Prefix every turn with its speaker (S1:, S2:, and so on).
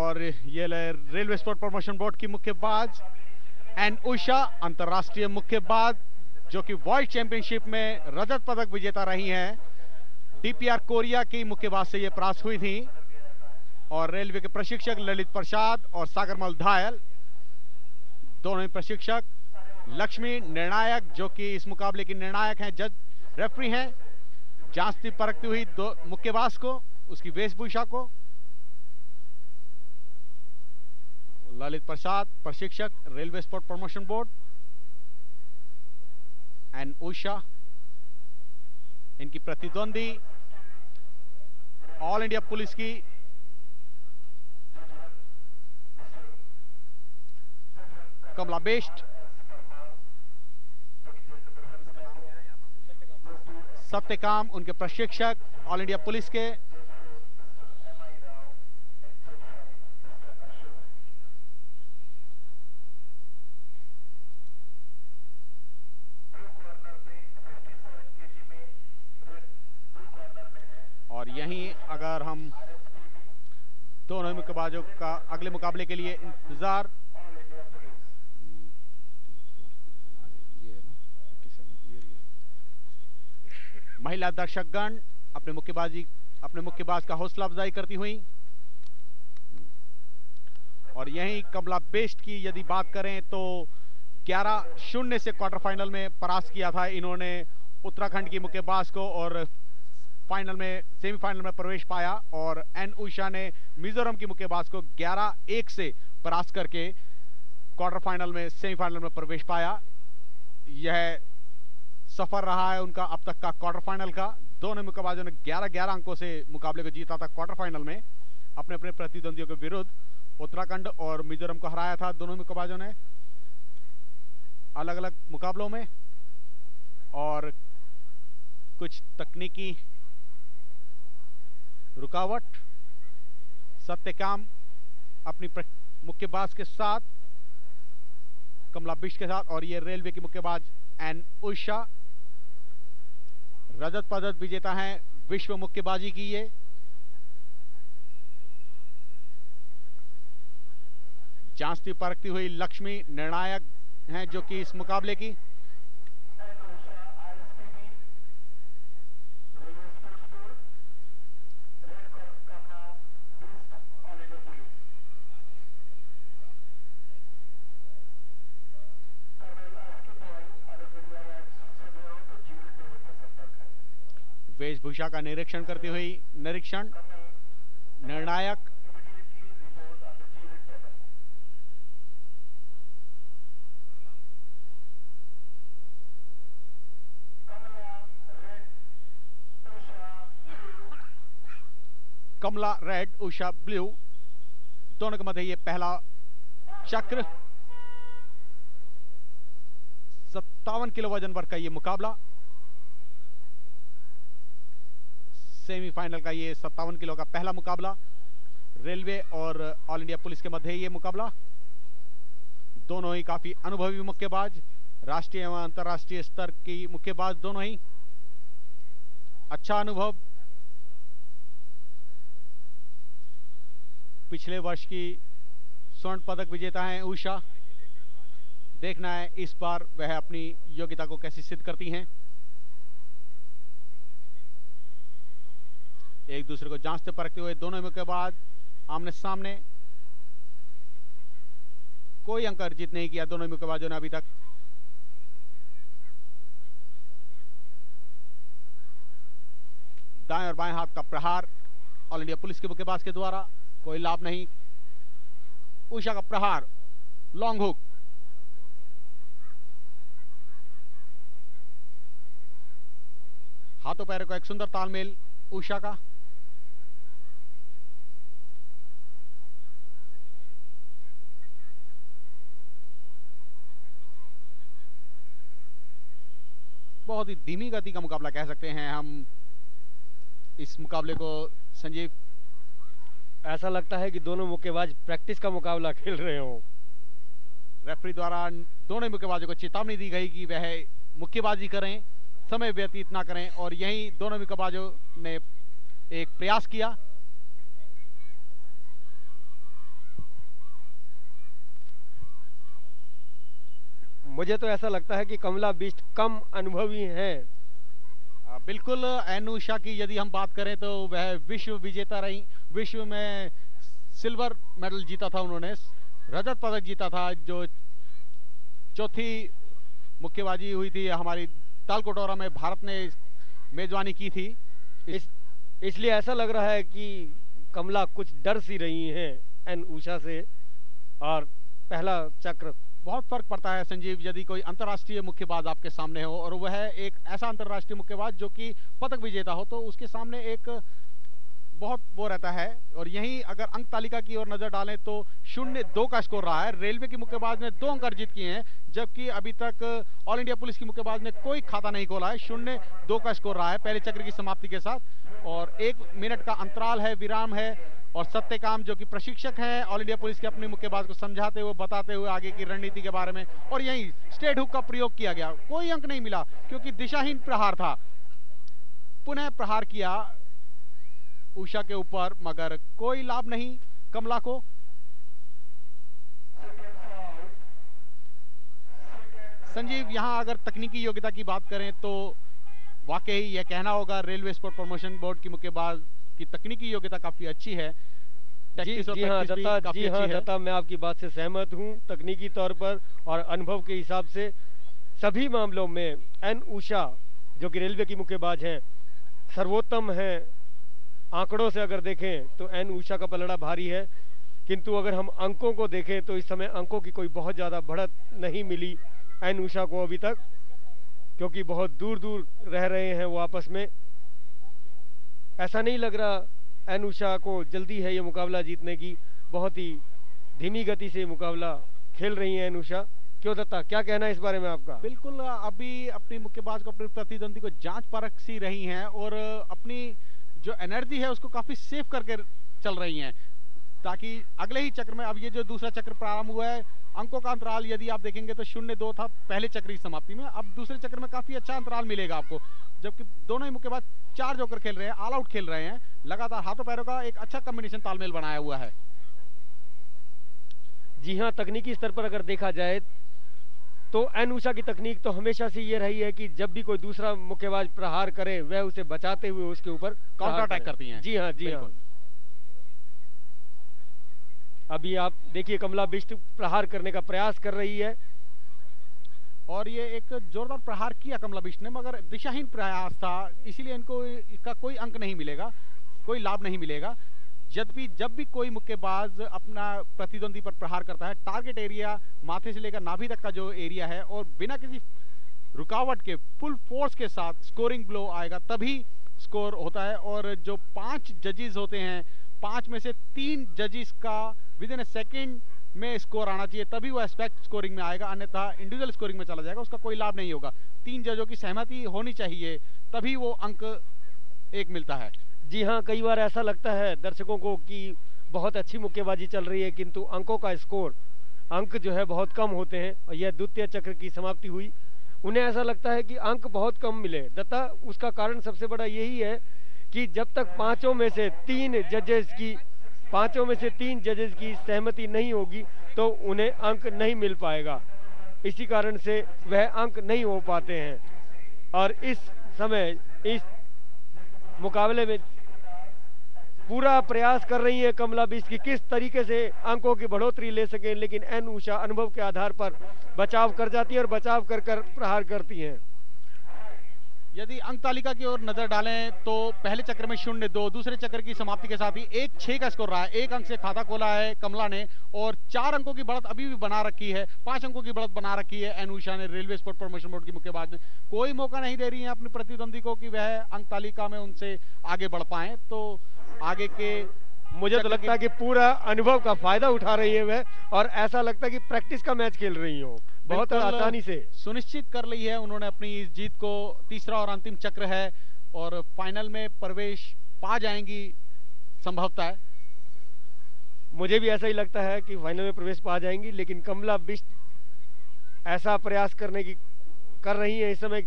S1: और ये railway sport promotion board की मुक्केबाज एन उषा, अंतर्राष्ट्रीय मुक्केबाज जो कि वर्ल्ड चैंपियनशिप में रजत पदक विजेता रही हैं। डीपीआर कोरिया की मुक्केबाज से ये परास्त हुई थी। और रेलवे के प्रशिक्षक ललित प्रसाद और सागरमल धायल, दोनों ही प्रशिक्षक। लक्ष्मी निर्णायक जो कि इस मुकाबले की निर्णायक हैं, जज रेफरी हैं, जांचती परखती हुई दो मुक्केबाज को, उसकी वेशभूषा को। ललित प्रसाद प्रशिक्षक railway sport promotion board, and Usha इनकी प्रतिद्वंदी ऑल इंडिया पुलिस की कमला बेस्ट, सत्यकाम उनके प्रशिक्षक ऑल इंडिया पुलिस के। और यहीं अगर हम दोनों मुक्केबाजों का अगले मुकाबले के लिए इंतजार, महिला दर्शकगण अपने मुक्केबाज का हौसला अफजाई करती हुई। और यहीं कमला बेस्ट की यदि बात करें तो 11-0 से क्वार्टर फाइनल में परास्त किया था इन्होंने उत्तराखंड की मुक्केबाज को, और फाइनल में सेमीफाइनल में प्रवेश पाया। और एन उषा ने मिजोरम की मुक्केबाज को 11-1 से परास्त करके क्वार्टर फाइनल में सेमीफाइनल में प्रवेश पाया। यह सफर रहा है उनका अब तक का क्वार्टर फाइनल का। दोनों मुक्केबाजों ने 11-11 अंकों से मुकाबले को जीता था क्वार्टर फाइनल में अपने अपने प्रतिद्वंदियों के विरुद्ध। उत्तराखंड और मिजोरम को हराया था दोनों मुक्केबाजों ने अलग अलग मुकाबलों में। और कुछ तकनीकी रुकावट सत्यकाम अपनी मुक्केबाज के साथ, कमला बिष्ट के साथ, और ये रेलवे की मुक्केबाज एन उषा रजत पदक विजेता हैं विश्व मुक्केबाजी की। ये जांचती परखती हुई लक्ष्मी निर्णायक हैं जो कि इस मुकाबले की। वेशभूषा का निरीक्षण करती हुई निर्णायक कमला रेड, उषा ब्लू, दोनों के मध्य ये पहला चक्र। 57 किलो वजन वर्ग का ये मुकाबला, सेमीफाइनल का ये 57 किलो का पहला मुकाबला। रेलवे और ऑल इंडिया पुलिस के मध्य ये मुकाबला। दोनों ही काफी अनुभवी मुक्केबाज, राष्ट्रीय एवं अंतर्राष्ट्रीय स्तर की मुक्केबाज दोनों ही। अच्छा अनुभव, पिछले वर्ष की स्वर्ण पदक विजेता हैं उषा। देखना है इस बार वह अपनी योग्यता को कैसे सिद्ध करती हैं। एक दूसरे को जांचते परखते हुए दोनों मुक्केबाज आमने सामने। कोई अंक अर्जित नहीं किया दोनों मुक्केबाजों ने अभी तक। दाएं और बाएं हाथ का प्रहार ऑल इंडिया पुलिस के मुक्केबाज के द्वारा, कोई लाभ नहीं। उषा का प्रहार, लॉन्ग हुक, हाथों पैरों का एक सुंदर तालमेल उषा का। बहुत ही धीमी गति का मुकाबला कह सकते हैं हम इस मुकाबले को। संजीव,
S2: ऐसा लगता है कि दोनों मुक्केबाज प्रैक्टिस का मुकाबला खेल रहे हो।
S1: रेफरी द्वारा दोनों मुक्केबाजों को चेतावनी दी गई कि वह मुक्केबाजी करें, समय व्यतीत ना करें, और यहीं दोनों मुक्केबाजों ने एक प्रयास किया।
S2: मुझे तो ऐसा लगता है कि कमला बिष्ट कम अनुभवी हैं।
S1: बिल्कुल। एन उषा की यदि हम बात करें तो वह विश्व विजेता रही, विश्व में सिल्वर मेडल जीता था उन्होंने, रजत पदक जीता था। जो चौथी मुक्केबाजी हुई थी हमारी तालकटोरा में, भारत ने मेजबानी की थी।
S2: इसलिए ऐसा लग रहा है कि कमला कुछ डर सी रही हैं एन उषा से, और पहला चक्र
S1: बहुत फर्क पड़ता है संजीव, यदि कोई अंतर्राष्ट्रीय मुक्केबाज आपके सामने हो और वह एक ऐसा अंतर्राष्ट्रीय मुक्केबाज जो कि पदक विजेता हो, तो उसके सामने एक बहुत वो रहता है। और यहीं अगर अंक तालिका की ओर नजर डालें तो 0-2 का स्कोर रहा है। रेलवे की मुक्केबाज ने 2 अंक अर्जित किए हैं, जबकि अभी तक ऑल इंडिया पुलिस की मुक्केबाज ने कोई खाता नहीं खोला है। 0-2 का स्कोर रहा है पहले चक्र की समाप्ति के साथ, और 1 मिनट का अंतराल है, विराम है। और सत्यकाम जो कि प्रशिक्षक हैं ऑल इंडिया पुलिस के, अपने मुक्केबाज को समझाते हुए, बताते हुए आगे की रणनीति के बारे में। और यहीं स्ट्रेट हुक का प्रयोग किया गया, कोई अंक नहीं मिला क्योंकि दिशाहीन प्रहार था। पुनः प्रहार किया उषा के ऊपर, मगर कोई लाभ नहीं कमला को। संजीव, यहां अगर तकनीकी योग्यता की बात करें तो वाकई यह कहना होगा रेलवे स्पोर्ट प्रमोशन बोर्ड की मुक्केबाज की तकनीकी योग्यता काफी अच्छी है।
S2: जी हाँ दत्ता, मैं आपकी बात से सहमत हूं। तकनीकी तौर पर और अनुभव के हिसाब से सभी मामलों में एन उषा जो कि रेलवे की मुक्केबाज हैं सर्वोत्तम हैं। आंकड़ों से अगर देखें तो एन उषा का पलड़ा भारी है, किंतु अगर हम अंकों को देखें तो इस समय अंकों की कोई बहुत ज्यादा बढ़त नहीं मिली एन उषा को अभी तक, क्योंकि बहुत दूर दूर रह रहे हैं वो आपस में। ऐसा नहीं लग रहा एन उषा को जल्दी है ये मुकाबला जीतने की, बहुत ही धीमी गति से मुकाबला खेल रही है एन उषा। क्यों दत्ता, क्या कहना है इस बारे में आपका?
S1: बिल्कुल, अभी अपनी मुक्केबाज को, अपने प्रतिद्वंदी को जांच परख सी रही हैं और अपनी जो एनर्जी है उसको काफी सेव करके चल रही हैं, ताकि अगले ही चक्र में, अब ये जो दूसरा चक्र प्रारंभ हुआ है, अंकों का अंतराल यदि आप देखेंगे तो 0-2 था पहले चक्र की समाप्ति में। अब दूसरे चक्र में काफी अच्छा अंतराल मिलेगा आपको, जबकि दोनों ही मुक्केबाज 4 जोकर खेल रहे हैं, ऑल आउट खेल रहे हैं, लगातार हाथों पैरों का एक अच्छा कॉम्बिनेशन तालमेल बनाया हुआ है।
S2: जी हाँ, तकनीकी स्तर पर अगर देखा जाए तो एन उषा की तकनीक तो हमेशा से ये रही है कि जब भी कोई दूसरा मुक्केबाज प्रहार करे वह उसे बचाते हुए उसके ऊपर
S1: काउंटर अटैक करती हैं।
S2: जी हाँ, जी हाँ। अभी आप देखिए कमला बिष्ट प्रहार करने का प्रयास कर रही है,
S1: और ये एक जोरदार प्रहार किया कमला बिष्ट ने, मगर दिशाहीन प्रयास था, इसीलिए इनको इसका कोई अंक नहीं मिलेगा, कोई लाभ नहीं मिलेगा। जब भी कोई मुक्केबाज अपना प्रतिद्वंदी पर प्रहार करता है, टारगेट एरिया माथे से लेकर नाभि तक का जो एरिया है, और बिना किसी रुकावट के फुल फोर्स के साथ स्कोरिंग ब्लो आएगा तभी स्कोर होता है। और जो 5 जजेस होते हैं, 5 में से 3 जजेस का विद इन ए सेकेंड में स्कोर आना चाहिए, तभी वो एस्पेक्ट स्कोरिंग में आएगा, अन्यथा इंडिविजुअल स्कोरिंग में चला जाएगा, उसका कोई लाभ नहीं होगा। 3 जजों की सहमति होनी चाहिए, तभी वो अंक 1 मिलता है।
S2: जी हाँ, कई बार ऐसा लगता है दर्शकों को कि बहुत अच्छी मुक्केबाजी चल रही है, किंतु अंकों का स्कोर, अंक जो है बहुत कम होते हैं। और यह द्वितीय चक्र की समाप्ति हुई, उन्हें ऐसा लगता है कि अंक बहुत कम मिले। दत्ता, उसका कारण सबसे बड़ा यही है कि जब तक 5 में से 3 जजेस की सहमति नहीं होगी तो उन्हें अंक नहीं मिल पाएगा। इसी कारण से वह अंक नहीं हो पाते हैं। और इस समय इस मुकाबले में पूरा प्रयास कर रही है कमला बिष्ट की किस तरीके से अंकों की बढ़ोतरी ले सके, लेकिन एन उषा अनुभव के आधार पर बचाव कर जाती है और बचाव कर प्रहार करती हैं।
S1: यदि अंक तालिका की ओर नजर डालें तो पहले चक्र में 0-2, दूसरे चक्र की समाप्ति के साथ ही 1-6 का स्कोर रहा है। 1 अंक से खाता खोला है कमला ने, और 4 अंकों की बढ़त अभी भी बना रखी है, 5 अंकों की बढ़त बना रखी है एन उषा ने। रेलवे स्पोर्ट प्रमोशन बोर्ड की मुक्केबाज ने कोई मौका नहीं दे रही है अपनी प्रतिद्वंदी को कि वह अंक तालिका में उनसे आगे बढ़ पाए। तो आगे के
S2: मुझे तो लगता है कि पूरा अनुभव का फायदा उठा रही है वह, और ऐसा लगता है कि प्रैक्टिस का मैच खेल रही हो, बहुत आसानी से
S1: सुनिश्चित कर ली है उन्होंने अपनी इस जीत को। तीसरा और अंतिम चक्र है और फाइनल में प्रवेश पा जाएंगी संभवतः।
S2: मुझे भी ऐसा ही लगता है कि फाइनल में प्रवेश पा जाएंगी, लेकिन कमला बिष्ट ऐसा प्रयास कर रही है इस समय